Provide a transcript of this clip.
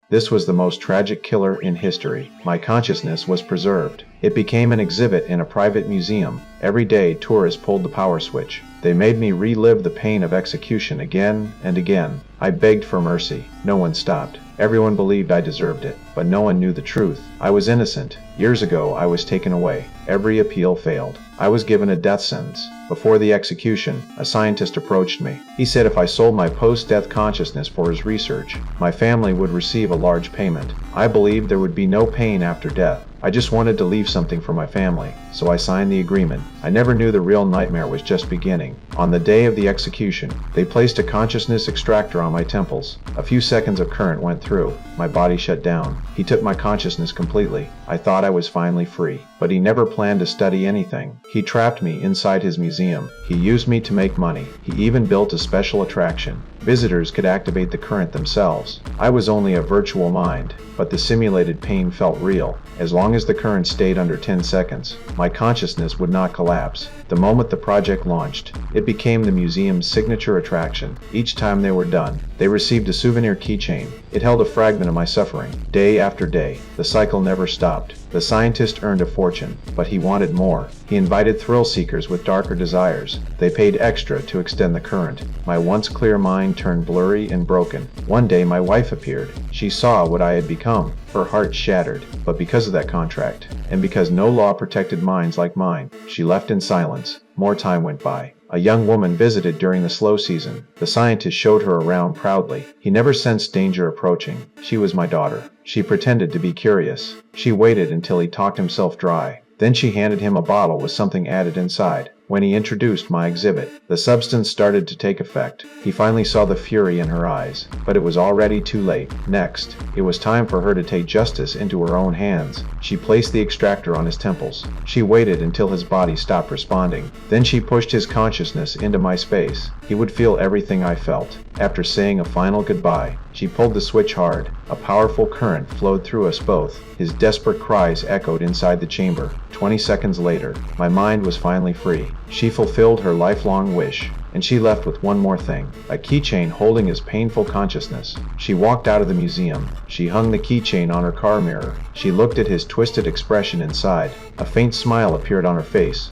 This was the most tragic killer in history. My consciousness was preserved. It became an exhibit in a private museum. Every day, tourists pulled the power switch. They made me relive the pain of execution again and again. I begged for mercy. No one stopped. Everyone believed I deserved it, but no one knew the truth. I was innocent. Years ago, I was taken away. Every appeal failed. I was given a death sentence. Before the execution, a scientist approached me. He said if I sold my post-death consciousness for his research, my family would receive a large payment. I believed there would be no pain after death. I just wanted to leave something for my family, so I signed the agreement. I never knew the real nightmare was just beginning. On the day of the execution, they placed a consciousness extractor on my temples. A few seconds of current went through. My body shut down. He took my consciousness completely. I thought I was finally free. But he never planned to study anything. He trapped me inside his museum. He used me to make money. He even built a special attraction. Visitors could activate the current themselves. I was only a virtual mind, but the simulated pain felt real. As long as the current stayed under 10 seconds, my consciousness would not collapse. The moment the project launched, it became the museum's signature attraction. Each time they were done, they received a souvenir keychain. It held a fragment of my suffering. Day after day, the cycle never stopped. The scientist earned a fortune, but he wanted more. He invited thrill seekers with darker desires. They paid extra to extend the current. My once clear mind turned blurry and broken. One day my wife appeared. She saw what I had become. Her heart shattered. But because of that contract, and because no law protected minds like mine, she left in silence. More time went by. A young woman visited during the slow season. The scientist showed her around proudly. He never sensed danger approaching. She was my daughter. She pretended to be curious. She waited until he talked himself dry. Then she handed him a bottle with something added inside. When he introduced my exhibit, the substance started to take effect. He finally saw the fury in her eyes, but it was already too late. Next, it was time for her to take justice into her own hands. She placed the extractor on his temples. She waited until his body stopped responding. Then she pushed his consciousness into my space. He would feel everything I felt. After saying a final goodbye, she pulled the switch hard. A powerful current flowed through us both. His desperate cries echoed inside the chamber. 20 seconds later, my mind was finally free. She fulfilled her lifelong wish, and she left with one more thing, a keychain holding his painful consciousness. She walked out of the museum. She hung the keychain on her car mirror. She looked at his twisted expression inside. A faint smile appeared on her face.